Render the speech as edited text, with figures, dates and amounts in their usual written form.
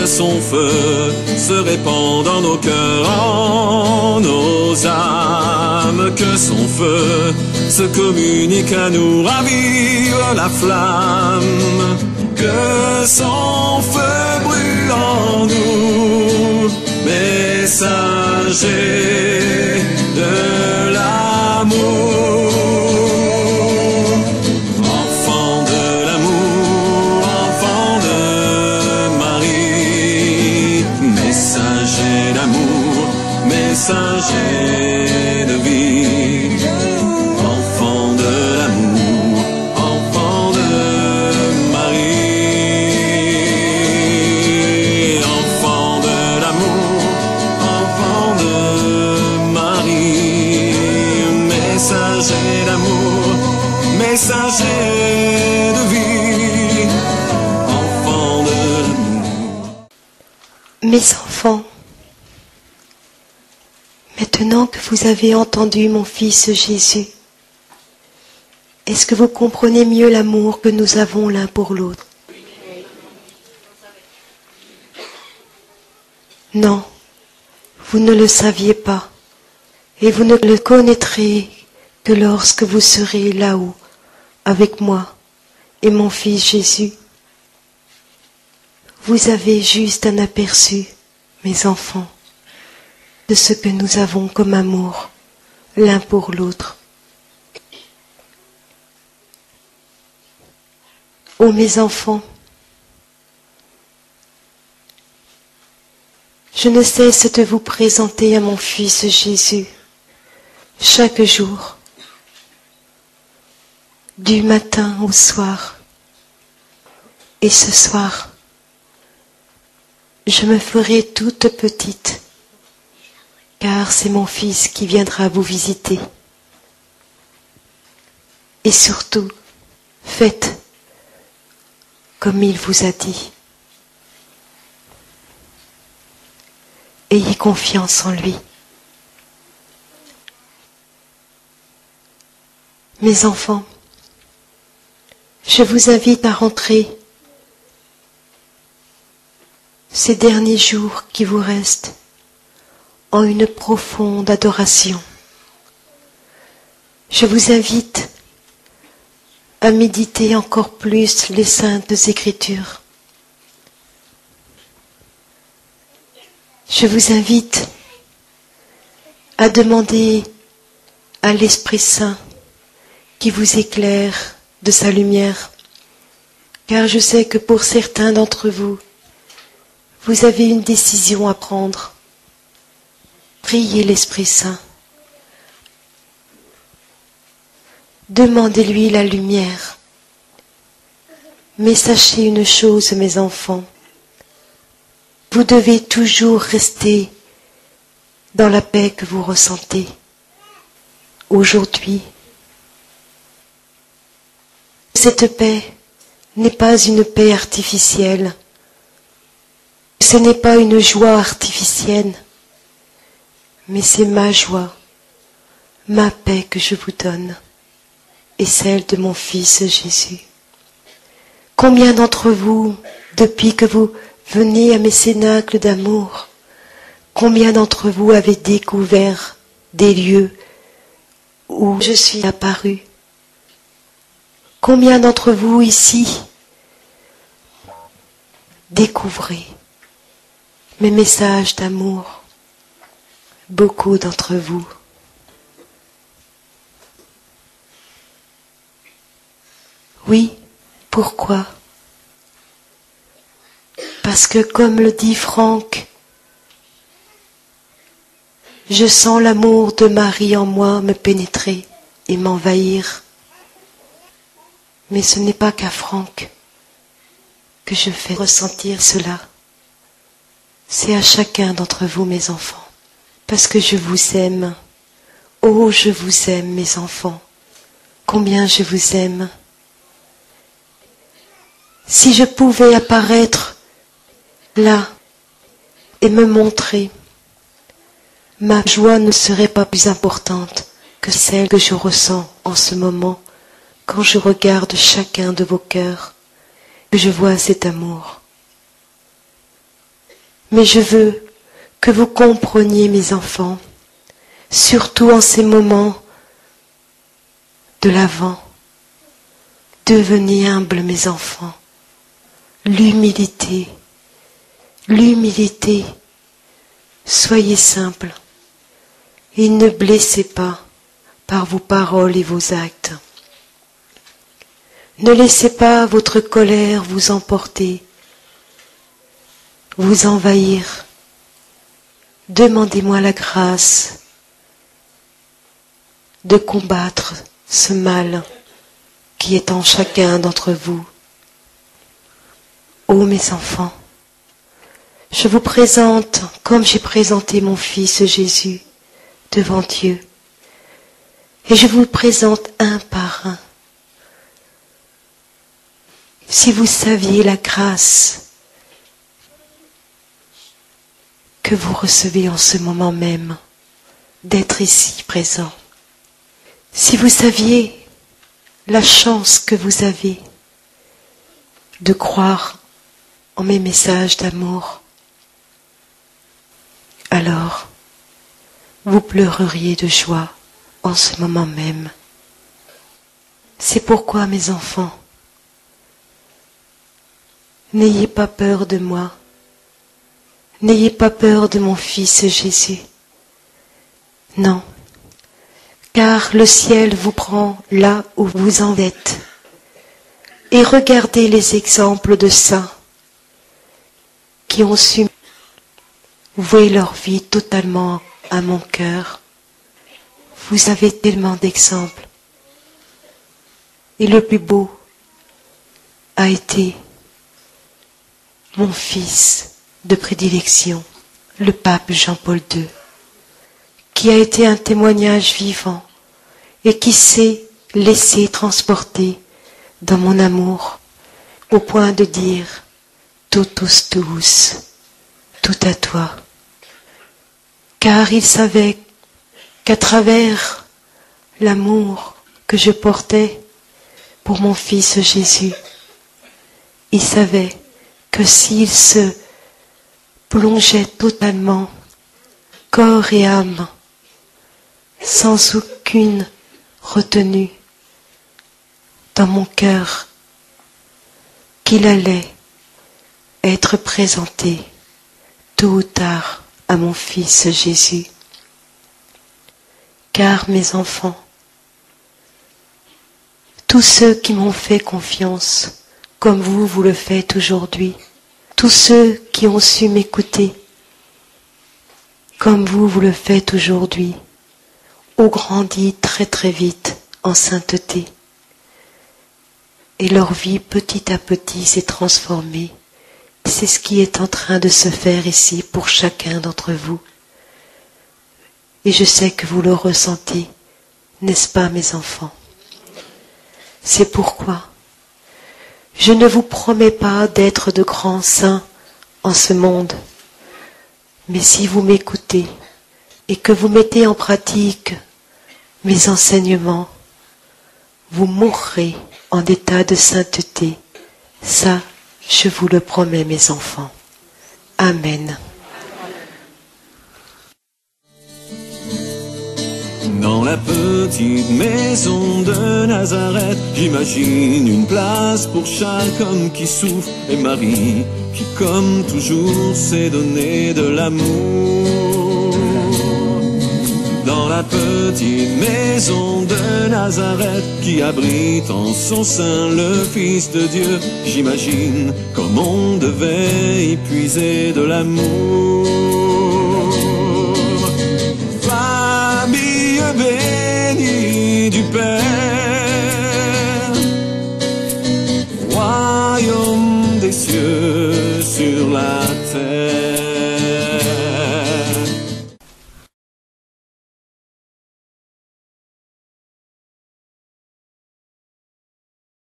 que son feu se répand dans nos cœurs, en nos âmes, que son feu se communique à nous, ravive la flamme, que son feu brûle en nous, messager de l'amour. Messager de vie, enfant de l'amour, enfant de Marie, enfant de l'amour, enfant de Marie, messager d'amour, messager de vie, enfant de l'amour. Mes enfants, maintenant que vous avez entendu mon Fils Jésus, est-ce que vous comprenez mieux l'amour que nous avons l'un pour l'autre? Non, vous ne le saviez pas, et vous ne le connaîtrez que lorsque vous serez là-haut, avec moi et mon Fils Jésus. Vous avez juste un aperçu, mes enfants, de ce que nous avons comme amour l'un pour l'autre. Ô mes enfants, je ne cesse de vous présenter à mon Fils Jésus chaque jour, du matin au soir. Et ce soir, je me ferai toute petite, car c'est mon Fils qui viendra vous visiter. Et surtout, faites comme il vous a dit. Ayez confiance en lui. Mes enfants, je vous invite à rentrer ces derniers jours qui vous restent en une profonde adoration. Je vous invite à méditer encore plus les saintes Écritures. Je vous invite à demander à l'Esprit Saint qui vous éclaire de sa lumière, car je sais que pour certains d'entre vous, vous avez une décision à prendre. Priez l'Esprit Saint. Demandez-lui la lumière. Mais sachez une chose, mes enfants, vous devez toujours rester dans la paix que vous ressentez aujourd'hui. Cette paix n'est pas une paix artificielle. Ce n'est pas une joie artificielle, mais c'est ma joie, ma paix que je vous donne, et celle de mon Fils Jésus. Combien d'entre vous, depuis que vous venez à mes cénacles d'amour, combien d'entre vous avez découvert des lieux où je suis apparu? Combien d'entre vous ici découvrez mes messages d'amour? Beaucoup d'entre vous. Oui, pourquoi? Parce que comme le dit Franck, je sens l'amour de Marie en moi me pénétrer et m'envahir. Mais ce n'est pas qu'à Franck que je fais ressentir cela. C'est à chacun d'entre vous, mes enfants. Parce que je vous aime. Oh, je vous aime, mes enfants. Combien je vous aime. Si je pouvais apparaître là et me montrer, ma joie ne serait pas plus importante que celle que je ressens en ce moment quand je regarde chacun de vos cœurs, que je vois cet amour. Mais je veux que vous compreniez, mes enfants, surtout en ces moments de l'Avent. Devenez humbles, mes enfants. L'humilité, l'humilité. Soyez simples et ne blessez pas par vos paroles et vos actes. Ne laissez pas votre colère vous emporter, vous envahir. Demandez-moi la grâce de combattre ce mal qui est en chacun d'entre vous. Ô mes enfants, je vous présente comme j'ai présenté mon Fils Jésus devant Dieu, et je vous présente un par un. Si vous saviez la grâce que vous recevez en ce moment même d'être ici présent, si vous saviez la chance que vous avez de croire en mes messages d'amour, alors vous pleureriez de joie en ce moment même. C'est pourquoi, mes enfants, n'ayez pas peur de moi, n'ayez pas peur de mon Fils Jésus. Non, car le ciel vous prend là où vous en êtes. Et regardez les exemples de saints qui ont su vouer leur vie totalement à mon cœur. Vous avez tellement d'exemples. Et le plus beau a été mon fils de prédilection, le pape Jean-Paul II, qui a été un témoignage vivant et qui s'est laissé transporter dans mon amour au point de dire « totus tuus », tout à toi. Car il savait qu'à travers l'amour que je portais pour mon Fils Jésus, il savait que s'il se plongeait totalement, corps et âme, sans aucune retenue, dans mon cœur, qu'il allait être présenté tôt ou tard à mon Fils Jésus. Car mes enfants, tous ceux qui m'ont fait confiance, comme vous le faites aujourd'hui, tous ceux qui ont su m'écouter, comme vous le faites aujourd'hui, ont grandi très très vite en sainteté. Et leur vie petit à petit s'est transformée. C'est ce qui est en train de se faire ici pour chacun d'entre vous. Et je sais que vous le ressentez, n'est-ce pas, mes enfants? C'est pourquoi je ne vous promets pas d'être de grands saints en ce monde, mais si vous m'écoutez et que vous mettez en pratique mes enseignements, vous mourrez en état de sainteté. Ça, je vous le promets, mes enfants. Amen. Dans la petite maison de Nazareth, j'imagine une place pour chaque homme qui souffre et Marie qui, comme toujours, s'est donné de l'amour. Dans la petite maison de Nazareth qui abrite en son sein le Fils de Dieu, j'imagine comme on devait y puiser de l'amour. Famille bénie du Père, royaume des cieux sur la terre.